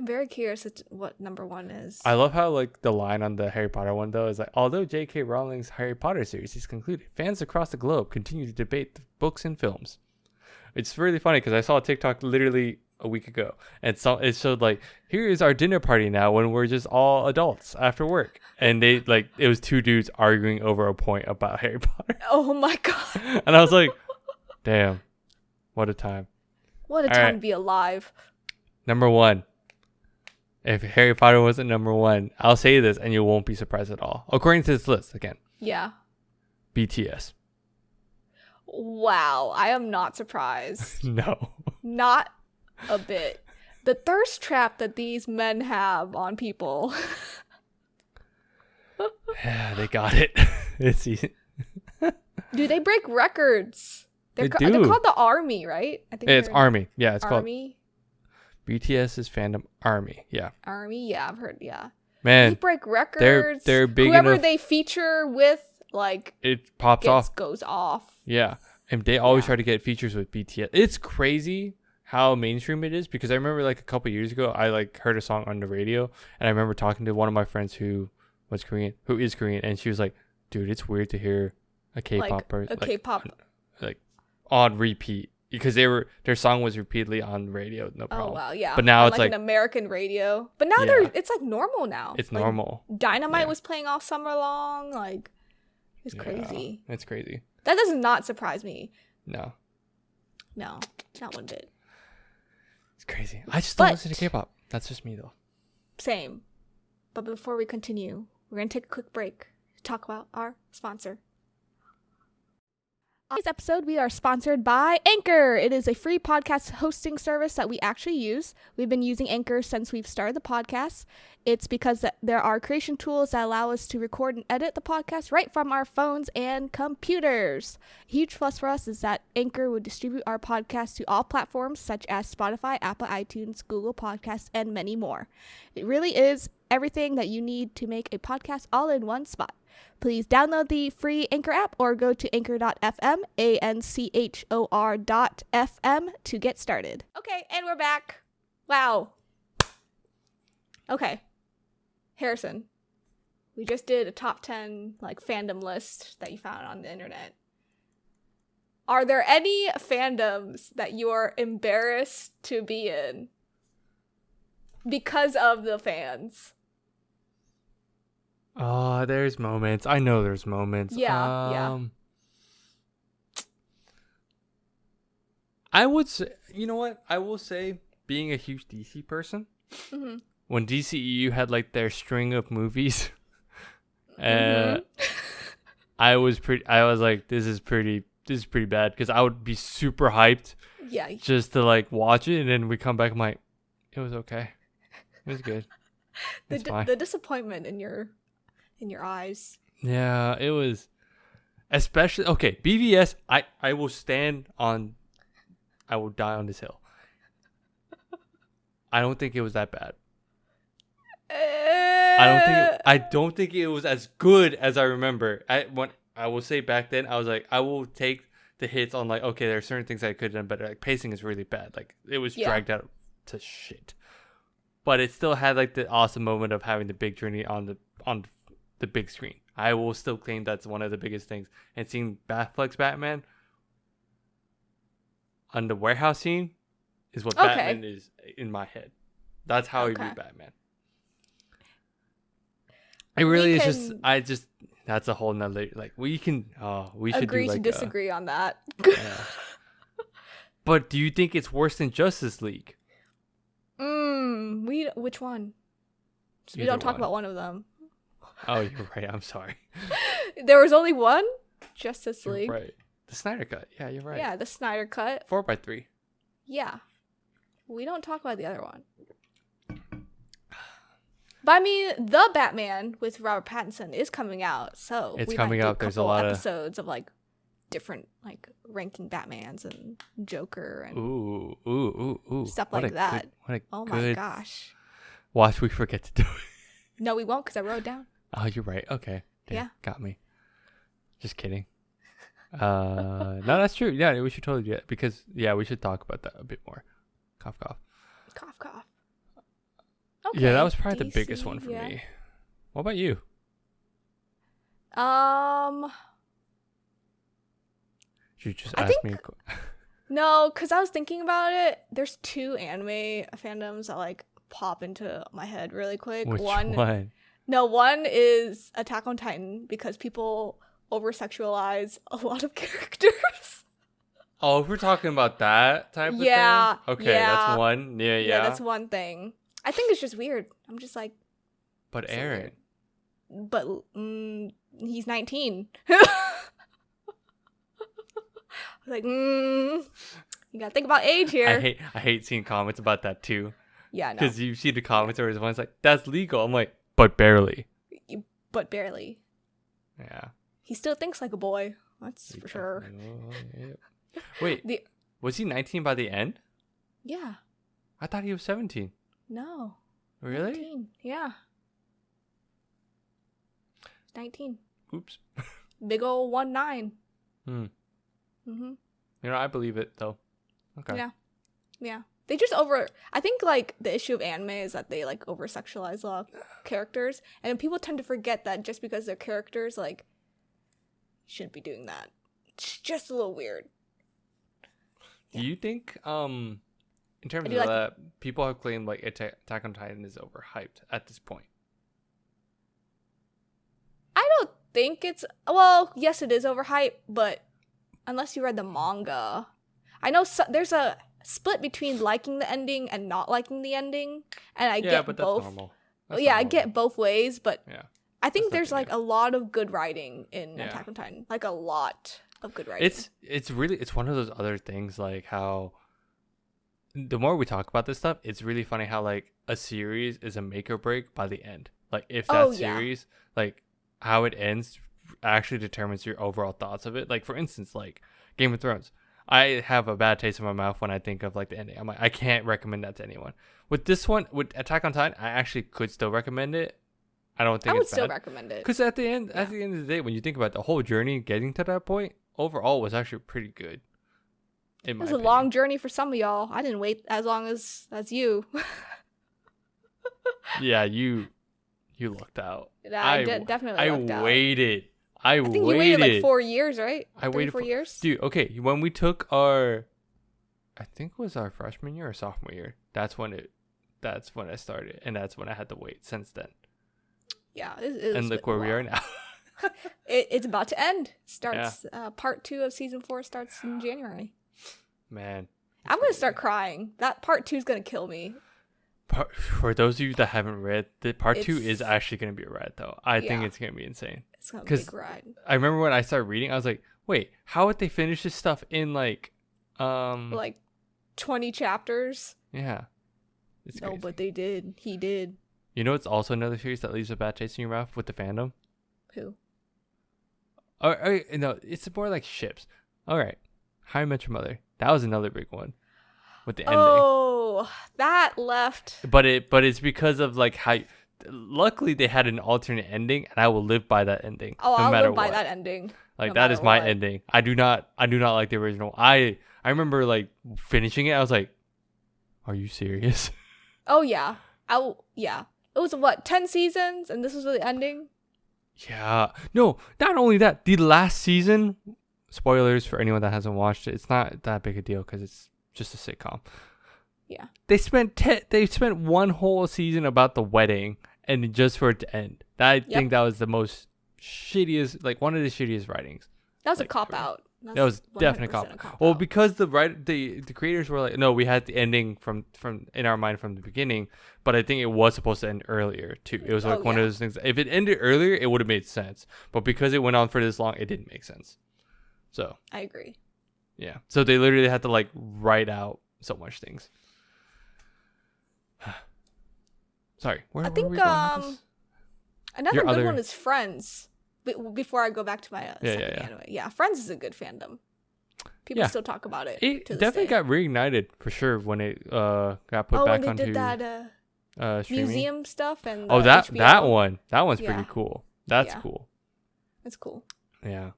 A: very curious as to what number 1 is.
B: I love how like the line on the Harry Potter one though is like, although J.K. Rowling's Harry Potter series is concluded, fans across the globe continue to debate the books and films. It's really funny because I saw a TikTok literally a week ago, and so it showed like, here is our dinner party now when we're just all adults after work, and they like it was 2 dudes arguing over a point about Harry Potter.
A: Oh my God.
B: And I was like, damn, what a time.
A: What a time to be alive.
B: Number 1. If Harry Potter wasn't number 1, I'll say this and you won't be surprised at all. According to this list, again.
A: Yeah.
B: BTS.
A: Wow, I am not surprised.
B: No.
A: Not a bit. The thirst trap that these men have on people.
B: Yeah, they got it. It's easy.
A: Dude, they break records. They're
B: do.
A: They're called the Army, right? I think
B: it's Army. Yeah, it's
A: Army.
B: Called BTS's fandom Army. Yeah.
A: Army. Yeah, I've heard. Yeah.
B: Man,
A: they break records.
B: They're big
A: Whoever
B: enough,
A: they feature with, like,
B: it pops off.
A: Goes off.
B: Yeah, and they always try to get features with BTS. It's crazy how mainstream it is, because I remember like a couple years ago, I like heard a song on the radio, and I remember talking to one of my friends who is Korean, and she was like, "Dude, it's weird to hear a K-pop person,
A: K-pop
B: like on repeat." Because their song was repeatedly on the radio, no problem.
A: Oh wow, yeah.
B: But now it's like
A: an American radio. But now it's like normal now.
B: It's
A: like,
B: normal.
A: Dynamite was playing all summer long. Like, it's crazy.
B: It's crazy.
A: That does not surprise me.
B: No,
A: not one bit.
B: It's crazy. I just don't listen to K-pop. That's just me though.
A: Same. But before we continue, we're gonna take a quick break to talk about our sponsor. On today's episode, we are sponsored by Anchor. It is a free podcast hosting service that we actually use. We've been using Anchor since we've started the podcast. It's because there are creation tools that allow us to record and edit the podcast right from our phones and computers. A huge plus for us is that Anchor would distribute our podcast to all platforms such as Spotify, Apple iTunes, Google Podcasts, and many more. It really is everything that you need to make a podcast all in one spot. Please download the free Anchor app or go to anchor.fm, anchor.fm to get started. Okay, and we're back. Wow. Okay. Harrison, we just did a top 10 fandom list that you found on the internet. Are there any fandoms that you are embarrassed to be in because of the fans?
B: Oh, there's moments. I know there's moments.
A: Yeah.
B: I would say, you know what? I will say, being a huge DC person, when DCEU had their string of movies, I was like, this is pretty bad, because I would be super hyped, just to watch it, and then we come back, I'm like, it was okay, it was good.
A: The disappointment in your eyes.
B: Yeah, it was. Especially, okay, BVS, I will die on this hill. I don't think it was that bad. I don't think it was as good as I remember. I will say back then, I was like, I will take the hits on okay, there are certain things I could have done better. Pacing is really bad. It was dragged out to shit. But it still had the awesome moment of having the big journey on the big screen. I will still claim that's one of the biggest things. And seeing Batfleck's Batman on the warehouse scene is what Batman is in my head. That's how I view Batman. It really is just that's a whole nother we should
A: agree
B: do
A: to disagree on that.
B: Yeah. But do you think it's worse than Justice League?
A: Which one? We don't talk about one of them.
B: Oh, you're right. I'm sorry.
A: There was only one? Justice League.
B: You're right. The Snyder Cut. Yeah, you're right.
A: Yeah, the Snyder Cut.
B: 4x3.
A: Yeah. We don't talk about the other one. But I mean, the Batman with Robert Pattinson is coming out, so
B: it's coming out. There's a lot of
A: episodes of different ranking Batmans and Joker and
B: ooh
A: stuff like that.
B: Oh
A: my gosh!
B: Watch, we forget to do it.
A: No, we won't, because I wrote it down.
B: Oh, you're right. Okay. Damn,
A: yeah,
B: got me. Just kidding. No, that's true. Yeah, we should totally do it, because we should talk about that a bit more. Cough, cough.
A: Cough, cough. Okay,
B: yeah, that was probably the biggest one for me. What about you? You just asked me.
A: No, because I was thinking about it. There's two anime fandoms that pop into my head really quick.
B: Which one?
A: No, one is Attack on Titan, because people over-sexualize a lot of characters.
B: Oh, if we're talking about that type of thing? Okay, that's one. Yeah,
A: that's one thing. I think it's just weird. I'm just like...
B: But Aaron...
A: Weird. But he's 19. I was like, you gotta think about age here.
B: I hate seeing comments about that too.
A: Yeah, no.
B: Because you see the comments where one's like, that's legal. I'm like, but barely.
A: But barely.
B: Yeah.
A: He still thinks like a boy. That's for sure.
B: Yeah. Wait, was he 19 by the end?
A: Yeah.
B: I thought he was 17.
A: No.
B: Really?
A: 19. Yeah. 19.
B: Oops.
A: Big ol' 1-9.
B: You know, I believe it though. Okay.
A: Yeah. They just I think the issue of anime is that they over sexualize a lot of characters, and people tend to forget that just because they're characters, shouldn't be doing that. It's just a little weird.
B: Do you think in terms of that, people have claimed Attack on Titan is overhyped at this point?
A: I don't think it's... Well, yes, it is overhyped, but unless you read the manga, I know there's a split between liking the ending and not liking the ending, and I get
B: but
A: both.
B: That's normal.
A: I get both ways, but I think
B: That's
A: there's
B: nothing
A: like a lot of good writing in
B: Yeah.
A: Attack on Titan. Like a lot of good writing.
B: It's one of those other things like how the more we talk about this stuff, it's really funny how like a series is a make or break by the end. Like if that series, like how it ends actually determines your overall thoughts of it. Like for instance, like Game of Thrones. I have a bad taste in my mouth when I think of like the ending. I'm like, I can't recommend that to anyone. With this one, with Attack on Titan, I actually could still recommend it. I don't think
A: I would
B: it's
A: still
B: bad.
A: recommend it.
B: Because at the end of the day, when you think about it, the whole journey getting to that point, overall was actually pretty good.
A: It was a long journey for some of y'all. I didn't wait as long as you.
B: Yeah, you lucked out.
A: I definitely lucked out.
B: I
A: think you waited like 4 years, right?
B: I waited
A: 4 years.
B: Dude, okay, when we took our, I think it was our freshman year or sophomore year. That's when I started, and that's when I had to wait. Since then.
A: Yeah, it
B: and look where we are now.
A: It's about to end. Starts part 2 of season 4 starts in January.
B: Man,
A: I'm gonna start crying. That part 2 is gonna kill me.
B: For those of you that haven't read, the part 2 is actually gonna be a ride though. I think it's gonna be insane.
A: It's gonna be a big ride.
B: I remember when I started reading, I was like, wait, how would they finish this stuff in like
A: 20 chapters?
B: Yeah. It's crazy.
A: But they did. He did.
B: You know, it's also another series that leaves a bad taste in your mouth with the fandom.
A: Who?
B: No, it's more like ships. All right, How I Met Your Mother. That was another big one with the ending.
A: Oh, that left.
B: But it's because of like how. Luckily, they had an alternate ending, and I will live by that ending.
A: Oh,
B: no
A: I'll
B: matter
A: live by
B: what.
A: that ending.
B: Like that is my ending. I do not like the original. I remember like finishing it. I was like, "Are you serious?"
A: Oh yeah. It was 10 seasons, and this was the ending.
B: Yeah. No, not only that. The last season. Spoilers for anyone that hasn't watched it. It's not that big a deal because it's just a sitcom.
A: Yeah.
B: They spent one whole season about the wedding, and just for it to end. I think that was the most shittiest, like one of the shittiest writings.
A: That was a cop out.
B: That was definitely a cop out. Well, because the creators were like, no, we had the ending from in our mind from the beginning, but I think it was supposed to end earlier too. It was like one of those things. If it ended earlier, it would have made sense, but because it went on for this long, it didn't make sense. So
A: I agree.
B: Yeah. So they literally had to like write out so much things. Sorry.
A: I think another good one is Friends. Before I go back to my second anime. Yeah, Friends is a good fandom. People still talk about it.
B: It definitely got reignited for sure when it got put back onto
A: did that museum stuff and
B: that one's pretty cool. That's cool.
A: It's cool.
B: Yeah.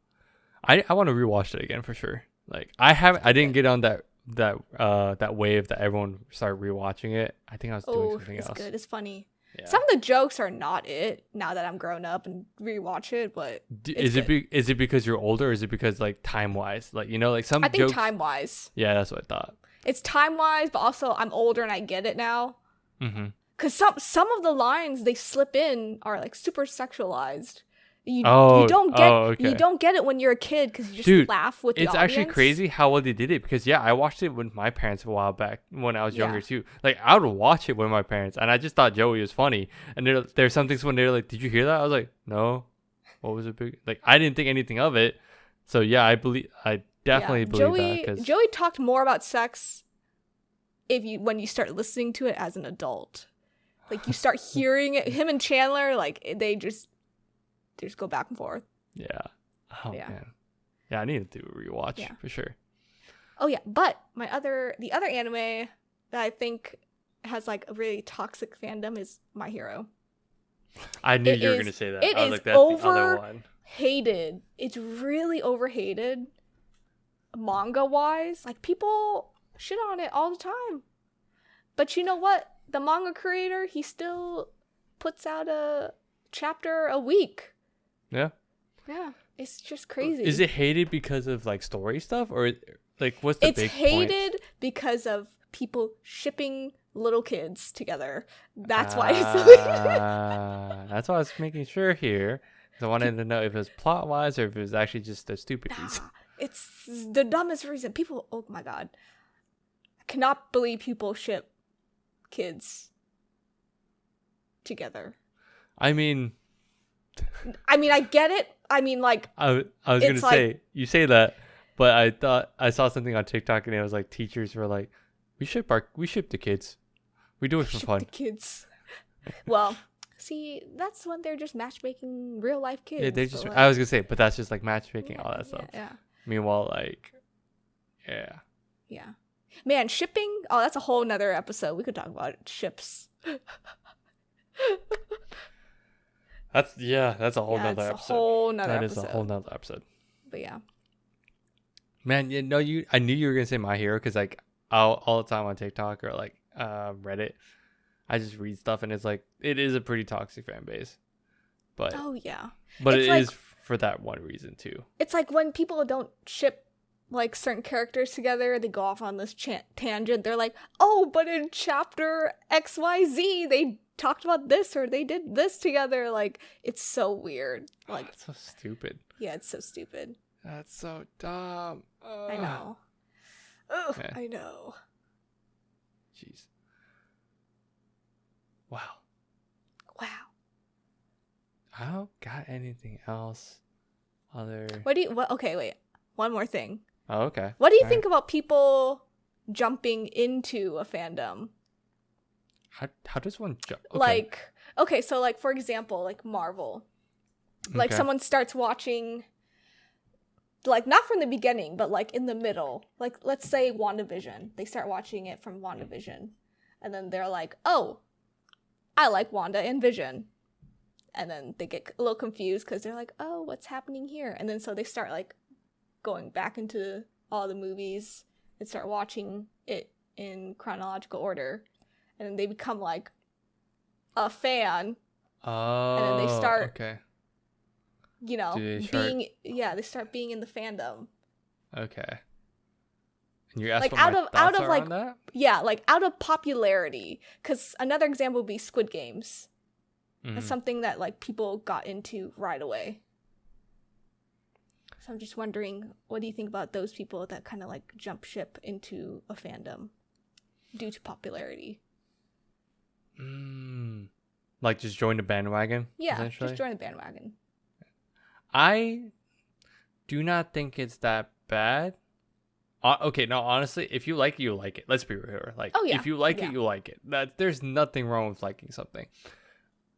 B: I want to rewatch it again for sure. Like I didn't get on that wave that everyone started rewatching it. I think I was doing something else.
A: It's good. It's funny. Yeah. Some of the jokes are not it now that I'm grown up and rewatch it, but
B: is it because you're older or is it because like time wise? Like like some
A: I think time wise.
B: Yeah, that's what I thought.
A: It's time wise, but also I'm older and I get it now.
B: Mm-hmm.
A: Cause some of the lines they slip in are like super sexualized. You don't get it when you're a kid because you just laugh with the audience. It's
B: actually crazy how well they did it because I watched it with my parents a while back when I was younger too. Like I would watch it with my parents and I just thought Joey was funny. And there's some things when they're like, "Did you hear that?" I was like, "No." What was it big? Like I didn't think anything of it. So I definitely believe that.
A: Joey talked more about sex when you start listening to it as an adult. Like you start hearing it. Him and Chandler, like they just go back and forth.
B: Yeah. Oh man. Yeah, I need to do a rewatch for sure.
A: Oh yeah, but the other anime that I think has like a really toxic fandom is My Hero.
B: I knew you were gonna say that.
A: It is
B: that's the other one.
A: Hated. It's really overhated. Manga wise, like people shit on it all the time. But you know what? The manga creator, he still puts out a chapter a week.
B: Yeah.
A: Yeah. It's just crazy.
B: Is it hated because of like story stuff or like what's the big point? It's
A: hated because of people shipping little kids together. That's why it's hated.
B: That's why I was making sure here. Because I wanted to know if it was plot wise or if it was actually just the stupidities.
A: It's the dumbest reason. People, oh my god. I cannot believe people ship kids together.
B: I mean,
A: I mean, I get it. I mean, like,
B: I was gonna say, you say that, but I thought I saw something on TikTok and it was like teachers were like, we ship the kids. We do it for fun.
A: The kids. Well, see, that's when they're just matchmaking real life kids.
B: Yeah, they just.
A: Like,
B: I was gonna say, but that's just like matchmaking, all that stuff.
A: Yeah.
B: Meanwhile, like, yeah.
A: Yeah. Man, shipping. Oh, that's a whole nother episode. We could talk about ships.
B: That's a whole nother episode.
A: That is a whole nother episode. But yeah.
B: Man, I knew you were gonna say My Hero because like all the time on TikTok or like Reddit, I just read stuff and it's like it is a pretty toxic fan base. But
A: oh yeah.
B: But it's is for that one reason too.
A: It's like when people don't ship like certain characters together, they go off on this tangent. They're like, oh, but in chapter XYZ, they talked about this or they did this together. Like, it's so weird. Like,
B: it's so stupid.
A: Yeah, it's so stupid.
B: That's so dumb.
A: I know. Oh, I know.
B: Jeez. Wow. I don't got anything else.
A: Okay, wait. One more thing.
B: Oh, okay.
A: What do you think about people jumping into a fandom?
B: How does one jump? Okay.
A: Like, okay, so like for example, like Marvel. Like someone starts watching, like not from the beginning, but like in the middle. Like let's say WandaVision. They start watching it from WandaVision. And then they're like, oh, I like Wanda and Vision. And then they get a little confused because they're like, oh, what's happening here? And then so they start like going back into all the movies and start watching it in chronological order. And then they become like a fan.
B: Oh.
A: And then they start,
B: okay.
A: You know, they start being in the fandom.
B: Okay. And you asked
A: like
B: what
A: out
B: my
A: of
B: thoughts
A: like
B: on that?
A: Yeah, like out of popularity. Because another example would be Squid Games. That's something that like people got into right away. So I'm just wondering, what do you think about those people that kind of like jump ship into a fandom due to popularity?
B: Like just join the bandwagon?
A: Yeah, just join the bandwagon.
B: I do not think it's that bad. Okay, no, honestly, if you like it, you like it. Let's be real here. Like, if you like it, you like it. There's nothing wrong with liking something.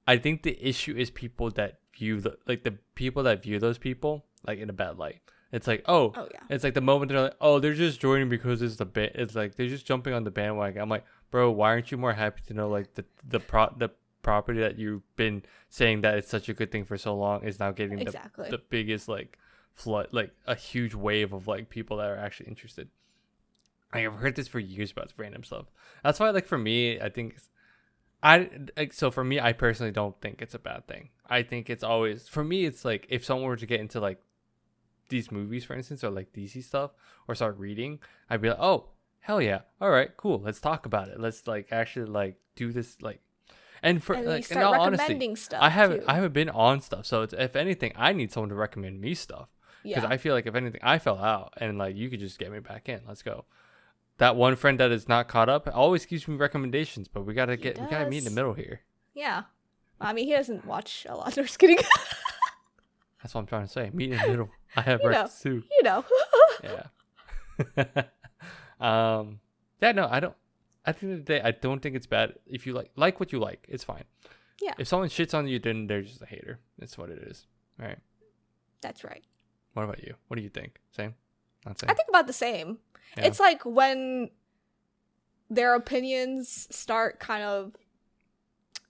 B: I think the issue is people that view the people that view those people like in a bad light. It's like, it's like the moment they're like, oh, they're just joining because it's the bit. It's like they're just jumping on the bandwagon. I'm like, bro, why aren't you more happy to know like the property that you've been saying that it's such a good thing for so long is now getting the biggest like flood, like a huge wave of like people that are actually interested. I've heard this for years about random stuff. That's why, like, for me, I think for me, I personally don't think it's a bad thing. I think it's always, for me, it's like if someone were to get into like these movies, for instance, or like DC stuff, or start reading, I'd be like, oh, hell yeah, all right, cool, let's talk about it. Let's like actually like do this, like, and like in all honesty, I haven't been on stuff, so it's, if anything, I need someone to recommend me stuff because I feel like if anything, I fell out, and like you could just get me back in. Let's go. That one friend that is not caught up always gives me recommendations, but we gotta meet in the middle here.
A: Yeah, I mean, he doesn't watch a lot. I'm just kidding.
B: That's what I'm trying to say. Meet in the middle. I have recs too.
A: You know.
B: Yeah. Yeah. No, I don't. At the end of the day, I don't think it's bad. If you like what you like, it's fine.
A: Yeah.
B: If someone shits on you, then they're just a hater. That's what it is. All right.
A: That's right.
B: What about you? What do you think? Same? Not same?
A: I think about the same. Yeah. It's like when their opinions start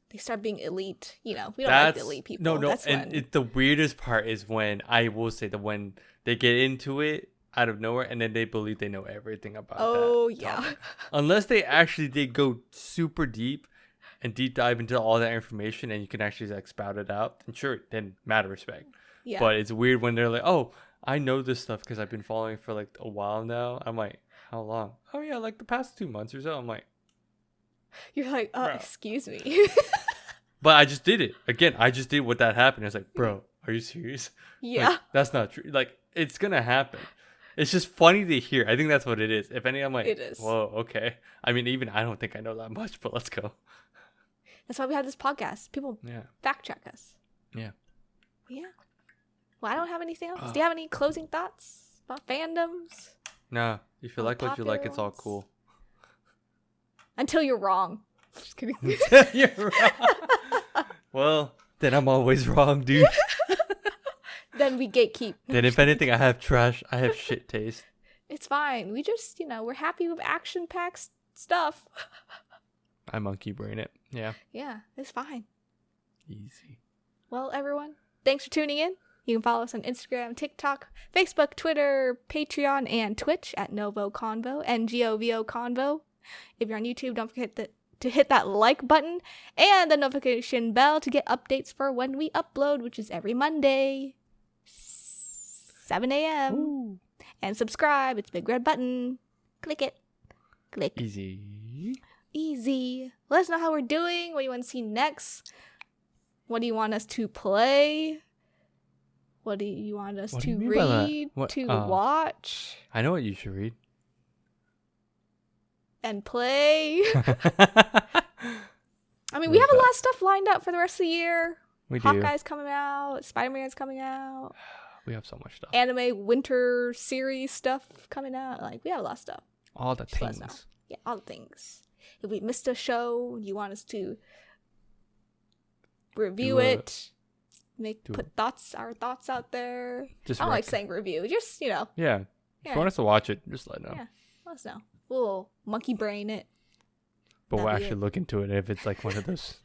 A: they start being elite. You know, we don't like the elite people.
B: No. And the weirdest part is when, I will say, that when they get into it out of nowhere and then they believe they know everything about that topic. Unless they actually did go super deep and deep dive into all that information and you can actually like spout it out, then sure, then mad respect. Yeah. But it's weird when they're like, oh, I know this stuff because I've been following for like a while now. I'm like, how long? Oh yeah, like the past 2 months or so. I'm like,
A: you're like, excuse me.
B: But I just did it again. I just did what that happened. I was like, bro, are you serious?
A: Yeah.
B: Like, that's not true. Like, it's gonna happen. It's just funny to hear. I think that's what it is. If any, I'm like, it is. Whoa, okay. I mean, even I don't think I know that much, but let's go.
A: That's why we have this podcast. People fact check us.
B: Yeah.
A: Yeah. Well, I don't have anything else. Do you have any closing thoughts about fandoms?
B: Nah, if you like what you like, it's all
A: Ones?
B: cool.
A: Until you're wrong. Just kidding.
B: You're wrong. Well, then I'm always wrong, dude.
A: Then we gatekeep.
B: Then if anything, I have trash. I have shit taste.
A: It's fine. We just, we're happy with action-packed stuff.
B: I monkey brain it. Yeah.
A: Yeah, it's fine.
B: Easy.
A: Well, everyone, thanks for tuning in. You can follow us on Instagram, TikTok, Facebook, Twitter, Patreon, and Twitch at NgoVo Convo, NgoVo Convo. If you're on YouTube, don't forget to hit that like button and the notification bell to get updates for when we upload, which is every Monday, 7 a.m.
B: Ooh.
A: And subscribe. It's a big red button. Click it. Click. Easy. Let us know how we're doing. What do you want to see next? What do you want us to play? What do you want us to read? Watch?
B: I know what you should read.
A: And play? I mean, we have a lot of stuff lined up for the rest of the year.
B: We do.
A: Hawkeye's coming out. Spider-Man's coming out.
B: We have so much stuff.
A: Anime winter series stuff coming out. Like, we have a lot of stuff.
B: All the
A: Just let us know.
B: things.
A: Yeah, all the things. If we missed a show, you want us to review it, put our thoughts out there.
B: Just
A: I don't like saying review. Just,
B: Yeah. If you want us to watch it, just let us know.
A: Yeah, let us know. We'll monkey brain it.
B: But we'll actually look into it if it's like one of those.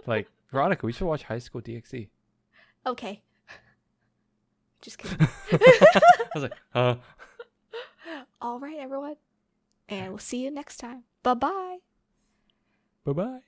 B: Like, Veronica, we should watch High School DxD.
A: Okay. Just kidding.
B: I was like, huh?
A: All right, everyone. And we'll see you next time. Bye-bye.
B: Bye-bye.